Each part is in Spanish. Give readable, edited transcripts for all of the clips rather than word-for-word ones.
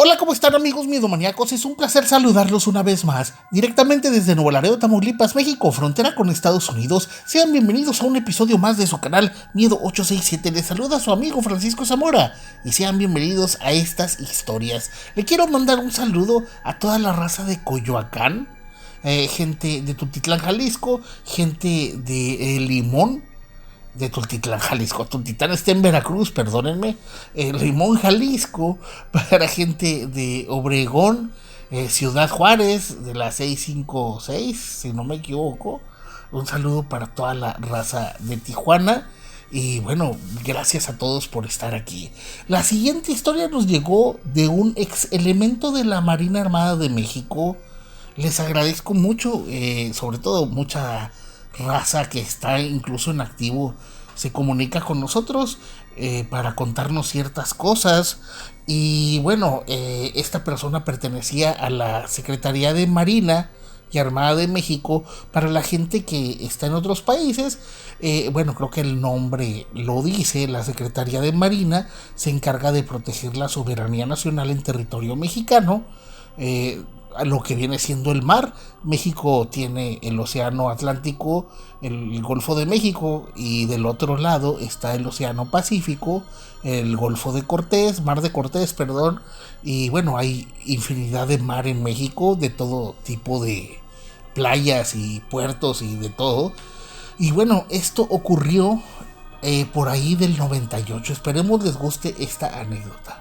Hola, ¿cómo están amigos miedomaníacos? Es un placer saludarlos una vez más, directamente desde Nuevo Laredo, Tamaulipas, México, frontera con Estados Unidos. Sean bienvenidos a un episodio más de su canal Miedo 867. Les saluda su amigo Francisco Zamora y sean bienvenidos a estas historias. Le quiero mandar un saludo a toda la raza de Coyoacán, gente de Tultitlán, Jalisco, gente de Limón, de Tultitlán, Jalisco. Tultitlán está en Veracruz, perdónenme. Limón, Jalisco, para gente de Obregón, Ciudad Juárez, de la 656, si no me equivoco. Un saludo para toda la raza de Tijuana. Y bueno, gracias a todos por estar aquí. La siguiente historia nos llegó de un ex elemento de la Marina Armada de México. Les agradezco mucho, sobre todo mucha raza que está incluso en activo se comunica con nosotros para contarnos ciertas cosas. Y bueno, esta persona pertenecía a la Secretaría de Marina y Armada de México. Para la gente que está en otros países, bueno, creo que el nombre lo dice. La Secretaría de Marina se encarga de proteger la soberanía nacional en territorio mexicano, a lo que viene siendo el mar. México tiene el océano Atlántico, el Golfo de México, y del otro lado está el océano Pacífico, el Golfo de Cortés, Mar de Cortés, perdón. Y bueno, hay infinidad de mar en México, de todo tipo de playas y puertos y de todo. Y bueno, esto ocurrió por ahí del 98. Esperemos les guste esta anécdota.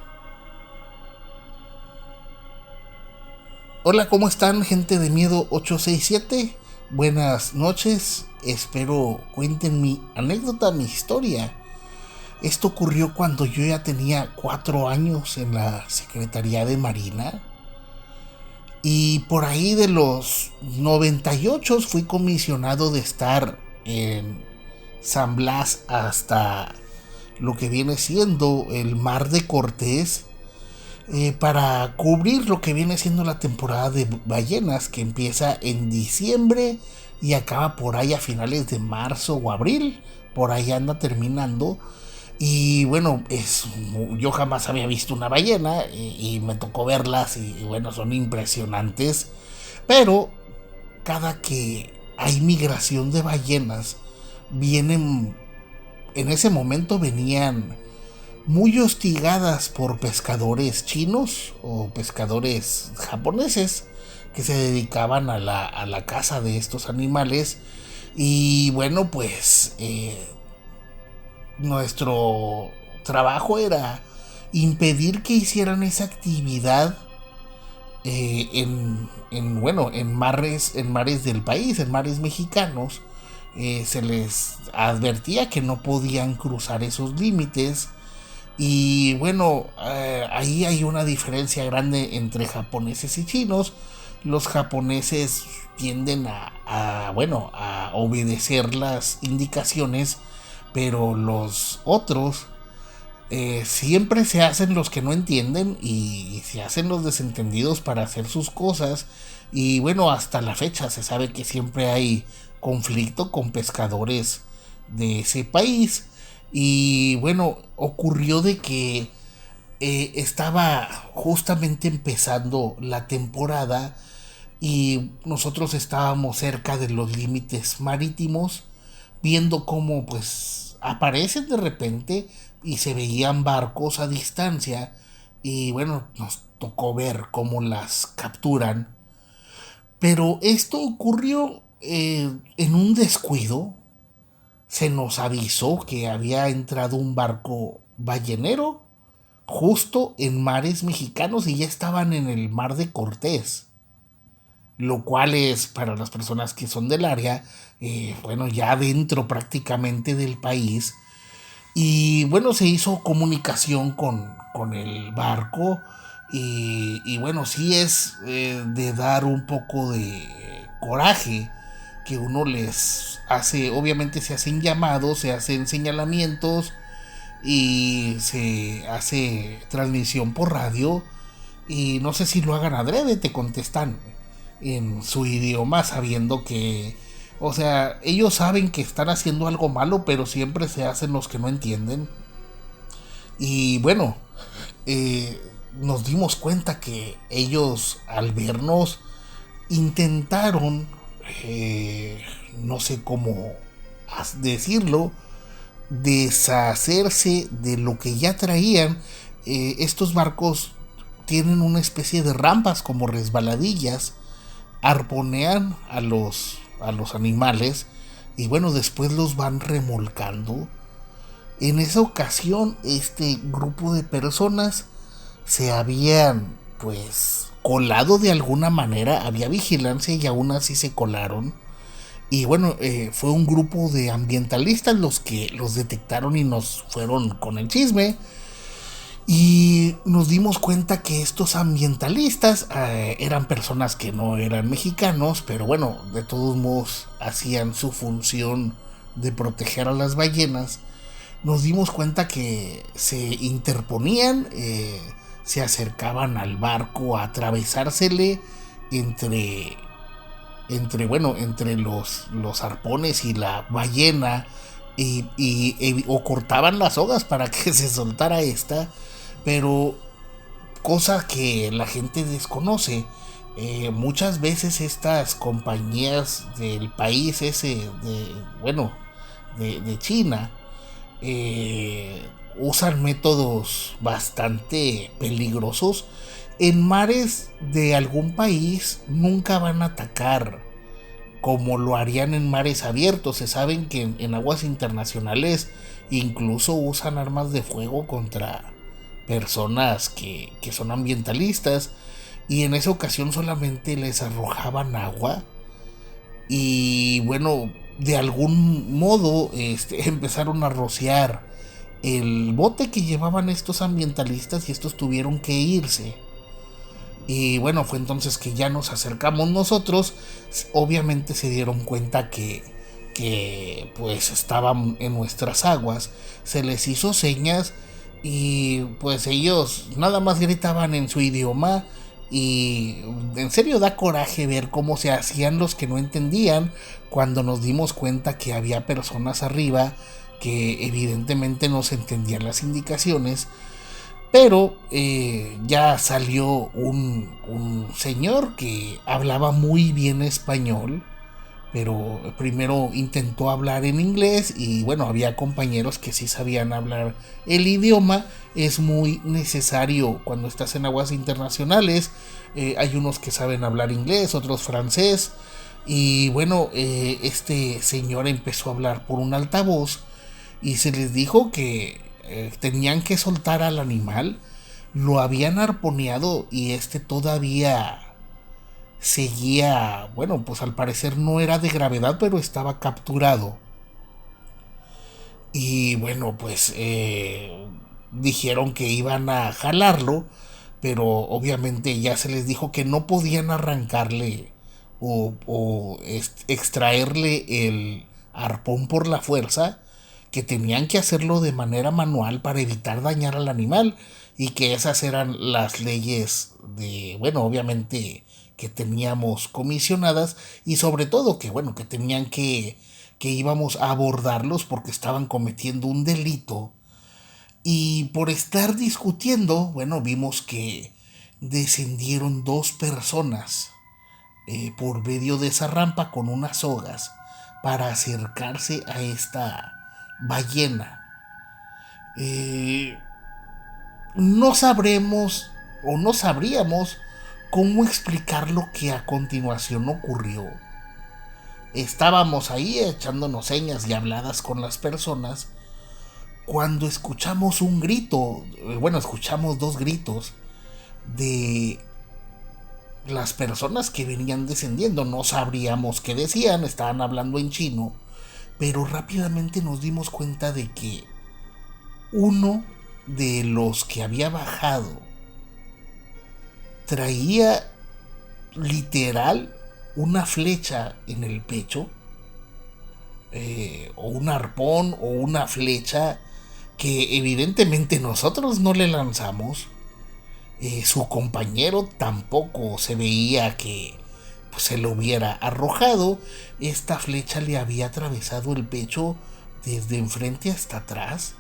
Hola, ¿cómo están, gente de Miedo 867? Buenas noches, espero cuenten mi anécdota, mi historia. Esto ocurrió cuando yo ya tenía 4 años en la Secretaría de Marina. Y por ahí de los 98 fui comisionado de estar en San Blas hasta lo que viene siendo el Mar de Cortés, para cubrir lo que viene siendo la temporada de ballenas, que empieza en diciembre y acaba por ahí a finales de marzo o abril. Por ahí anda terminando. Y bueno, yo jamás había visto una ballena y me tocó verlas y bueno, son impresionantes. Pero cada que hay migración de ballenas, vienen, en ese momento venían muy hostigadas por pescadores chinos o pescadores japoneses que se dedicaban a la caza de estos animales. Y bueno, pues nuestro trabajo era impedir que hicieran esa actividad bueno, en mares del país, en mares mexicanos. Se les advertía que no podían cruzar esos límites. Y bueno, ahí hay una diferencia grande entre japoneses y chinos. Los japoneses tienden bueno, a obedecer las indicaciones, pero los otros siempre se hacen los que no entienden y se hacen los desentendidos para hacer sus cosas. Y bueno, hasta la fecha se sabe que siempre hay conflicto con pescadores de ese país. Y bueno, ocurrió de que estaba justamente empezando la temporada y nosotros estábamos cerca de los límites marítimos, viendo cómo pues aparecen de repente y se veían barcos a distancia. Y bueno, nos tocó ver cómo las capturan. Pero esto ocurrió en un descuido. Se nos avisó que había entrado un barco ballenero justo en mares mexicanos y ya estaban en el Mar de Cortés, lo cual es, para las personas que son del área, bueno, ya dentro prácticamente del país. Y bueno, se hizo comunicación con el barco. Y bueno, sí es de dar un poco de coraje que uno les hace. Obviamente se hacen llamados, se hacen señalamientos y se hace transmisión por radio. Y no sé si lo hagan adrede, te contestan en su idioma, sabiendo que, o sea, ellos saben que están haciendo algo malo, pero siempre se hacen los que no entienden. Y bueno, nos dimos cuenta que ellos al vernos intentaron, no sé cómo decirlo, deshacerse de lo que ya traían. Estos barcos tienen una especie de rampas como resbaladillas, arponean a los animales y bueno, después los van remolcando. En esa ocasión, este grupo de personas se habían pues colado de alguna manera, había vigilancia y aún así se colaron. Y bueno, fue un grupo de ambientalistas los que los detectaron y nos fueron con el chisme. Y nos dimos cuenta que estos ambientalistas eran personas que no eran mexicanos, pero bueno, de todos modos hacían su función de proteger a las ballenas. Nos dimos cuenta que se interponían, se acercaban al barco a atravesársele entre entre los arpones y la ballena, o cortaban las sogas para que se soltara esta, pero cosa que la gente desconoce. Muchas veces estas compañías del país ese de China, usan métodos bastante peligrosos. En mares de algún país nunca van a atacar como lo harían en mares abiertos. Se saben que en aguas internacionales incluso usan armas de fuego contra personas que son ambientalistas, y en esa ocasión solamente les arrojaban agua y bueno, de algún modo empezaron a rociar el bote que llevaban estos ambientalistas y estos tuvieron que irse. Y bueno, fue entonces que ya nos acercamos nosotros. Obviamente se dieron cuenta que pues estaban en nuestras aguas. Se les hizo señas y pues ellos nada más gritaban en su idioma. Y en serio da coraje ver cómo se hacían los que no entendían cuando nos dimos cuenta que había personas arriba que evidentemente no se entendían las indicaciones. Pero ya salió un señor que hablaba muy bien español, pero primero intentó hablar en inglés y bueno, había compañeros que sí sabían hablar el idioma. Es muy necesario cuando estás en aguas internacionales. Hay unos que saben hablar inglés, otros francés. Y bueno, este señor empezó a hablar por un altavoz y se les dijo que tenían que soltar al animal. Lo habían arponeado y todavía seguía, bueno, pues al parecer no era de gravedad, pero estaba capturado. Y bueno, pues dijeron que iban a jalarlo, pero obviamente ya se les dijo que no podían arrancarle extraerle el arpón por la fuerza, que tenían que hacerlo de manera manual para evitar dañar al animal, y que esas eran las leyes de, bueno, obviamente que teníamos comisionadas, y sobre todo que, bueno, que tenían que íbamos a abordarlos porque estaban cometiendo un delito. Y por estar discutiendo, bueno, vimos que descendieron dos personas por medio de esa rampa con unas sogas para acercarse a esta ballena. Eh, no sabremos o no sabríamos cómo explicar lo que a continuación ocurrió. Estábamos ahí echándonos señas y habladas con las personas cuando escuchamos un grito, bueno, escuchamos dos gritos de las personas que venían descendiendo. No sabríamos qué decían, estaban hablando en chino, pero rápidamente nos dimos cuenta de que uno de los que había bajado traía literal una flecha en el pecho, o un arpón o una flecha que evidentemente nosotros no le lanzamos. Su compañero tampoco se veía que pues, se lo hubiera arrojado. Esta flecha le había atravesado el pecho desde enfrente hasta atrás.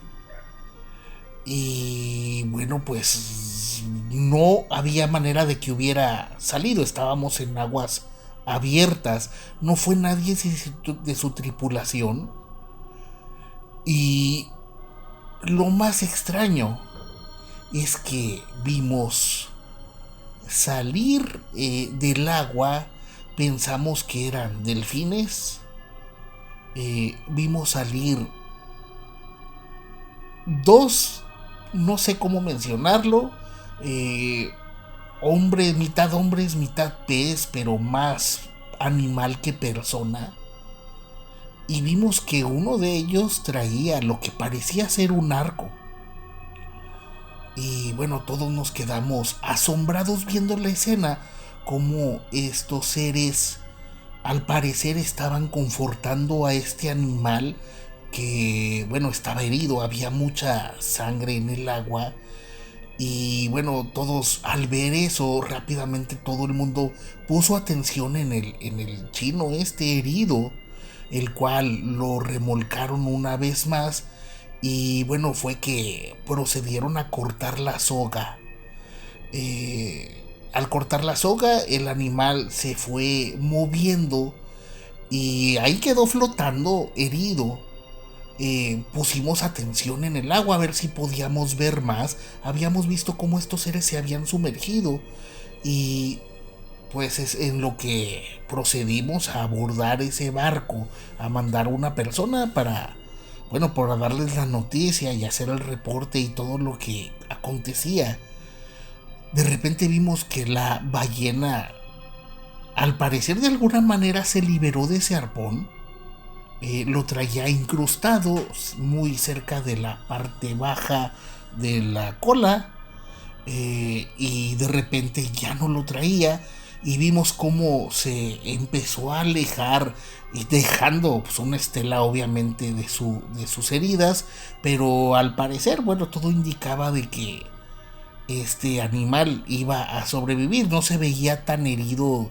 Y bueno, pues no había manera de que hubiera salido. Estábamos en aguas abiertas. No fue nadie de su tripulación. Y lo más extraño es que vimos salir del agua. Pensamos que eran delfines. Vimos salir dos, no sé cómo mencionarlo, eh, hombres, mitad pez, pero más animal que persona. Y vimos que uno de ellos traía lo que parecía ser un arco. Y bueno, todos nos quedamos asombrados viendo la escena, como estos seres al parecer estaban confortando a este animal que, bueno, estaba herido, había mucha sangre en el agua. Y bueno, todos al ver eso, rápidamente todo el mundo puso atención en el chino este herido, el cual lo remolcaron una vez más. Y bueno, fue que procedieron a cortar la soga. Al cortar la soga, el animal se fue moviendo y ahí quedó flotando herido. Pusimos atención en el agua a ver si podíamos ver más. Habíamos visto cómo estos seres se habían sumergido y pues es en lo que procedimos a abordar ese barco, a mandar una persona para, bueno, para darles la noticia y hacer el reporte y todo lo que acontecía. De repente vimos que la ballena, al parecer de alguna manera, se liberó de ese arpón. Lo traía incrustado muy cerca de la parte baja de la cola, y de repente ya no lo traía y vimos cómo se empezó a alejar y dejando pues, una estela obviamente de sus heridas, pero al parecer, bueno, todo indicaba de que este animal iba a sobrevivir. No se veía tan herido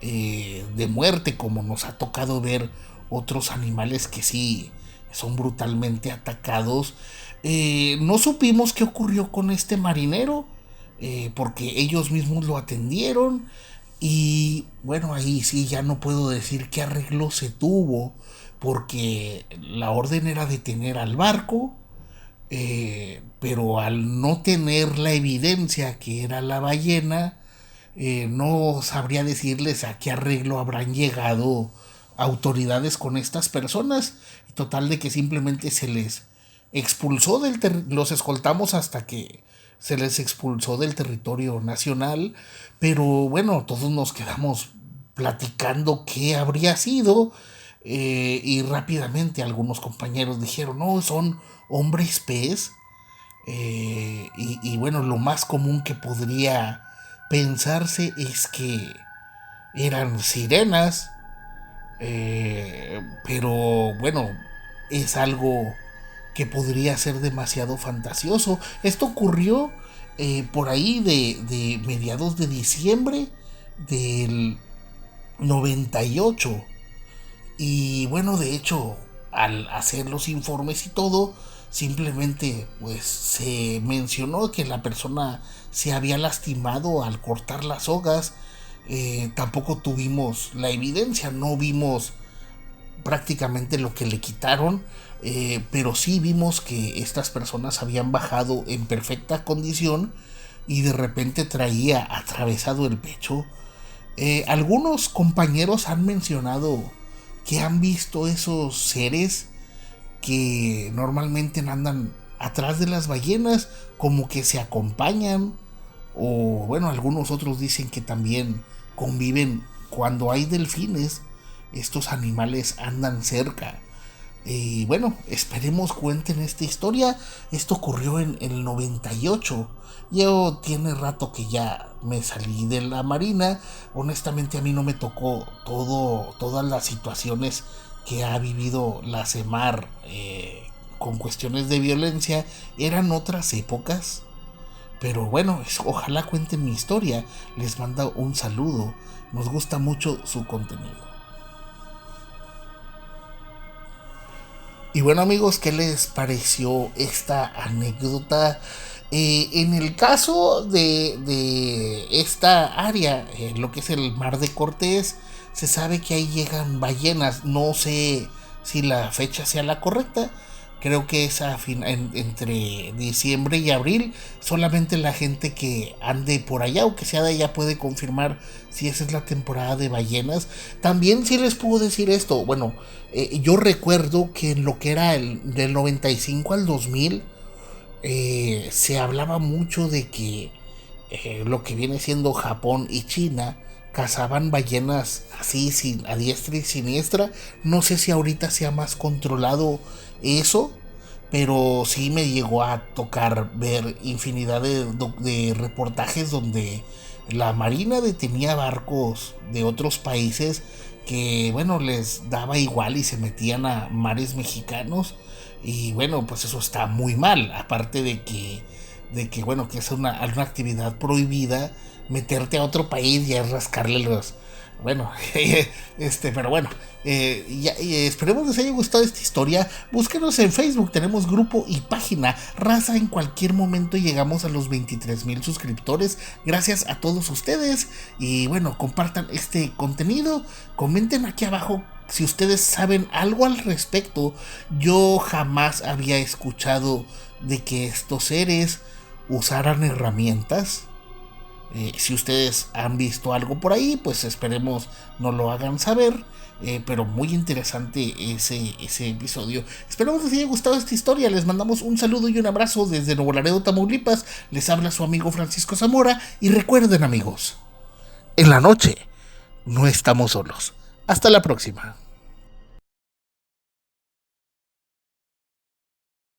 de muerte como nos ha tocado ver otros animales que sí son brutalmente atacados. No supimos qué ocurrió con este marinero, porque ellos mismos lo atendieron. Y bueno, ahí sí ya no puedo decir qué arreglo se tuvo, porque la orden era detener al barco, pero al no tener la evidencia que era la ballena, no sabría decirles a qué arreglo habrán llegado autoridades con estas personas. Total de que simplemente se les expulsó los escoltamos hasta que se les expulsó del territorio nacional. Pero bueno, todos nos quedamos platicando qué habría sido, y rápidamente algunos compañeros dijeron, no, son hombres pez. Y bueno, lo más común que podría pensarse es que eran sirenas, pero bueno, es algo que podría ser demasiado fantasioso. Esto ocurrió por ahí de mediados de diciembre del 98. Y bueno, de hecho, al hacer los informes y todo, simplemente pues se mencionó que la persona se había lastimado al cortar las sogas. Tampoco tuvimos la evidencia, no vimos prácticamente lo que le quitaron, pero sí vimos que estas personas habían bajado en perfecta condición y de repente traía atravesado el pecho. Algunos compañeros han mencionado que han visto esos seres que normalmente andan atrás de las ballenas, como que se acompañan, o bueno, algunos otros dicen que también conviven cuando hay delfines. Estos animales andan cerca. Y bueno, esperemos cuenten esta historia. Esto ocurrió en el 98. Yo tiene rato que ya me salí de la marina. Honestamente a mí no me tocó todas las situaciones que ha vivido la CEMAR, con cuestiones de violencia. Eran otras épocas. Pero bueno, ojalá cuenten mi historia. Les mando un saludo. Nos gusta mucho su contenido. Y bueno amigos, ¿qué les pareció esta anécdota? En el caso de esta área, lo que es el Mar de Cortés, se sabe que ahí llegan ballenas. No sé si la fecha sea la correcta. Creo que es entre diciembre y abril. Solamente la gente que ande por allá o que sea de allá puede confirmar si esa es la temporada de ballenas. También sí les puedo decir esto. Bueno, yo recuerdo que en lo que era del 95 al 2000 se hablaba mucho de que lo que viene siendo Japón y China cazaban ballenas así sin, a diestra y siniestra. No sé si ahorita sea más controlado eso, pero sí me llegó a tocar ver infinidad de reportajes donde la marina detenía barcos de otros países que bueno les daba igual y se metían a mares mexicanos. Y bueno, pues eso está muy mal, aparte de que bueno, que es una actividad prohibida. Meterte a otro país y es rascarle los, bueno, pero bueno, esperemos les haya gustado esta historia. Búsquenos en Facebook, tenemos grupo y página Raza. En cualquier momento llegamos a los 23,000 suscriptores. Gracias a todos ustedes. Y bueno, compartan este contenido. Comenten aquí abajo si ustedes saben algo al respecto. Yo jamás había escuchado de que estos seres usaran herramientas. Si ustedes han visto algo por ahí, pues esperemos nos lo hagan saber. Pero muy interesante ese episodio. Esperamos les haya gustado esta historia. Les mandamos un saludo y un abrazo desde Nuevo Laredo, Tamaulipas. Les habla su amigo Francisco Zamora. Y recuerden amigos, en la noche no estamos solos. Hasta la próxima.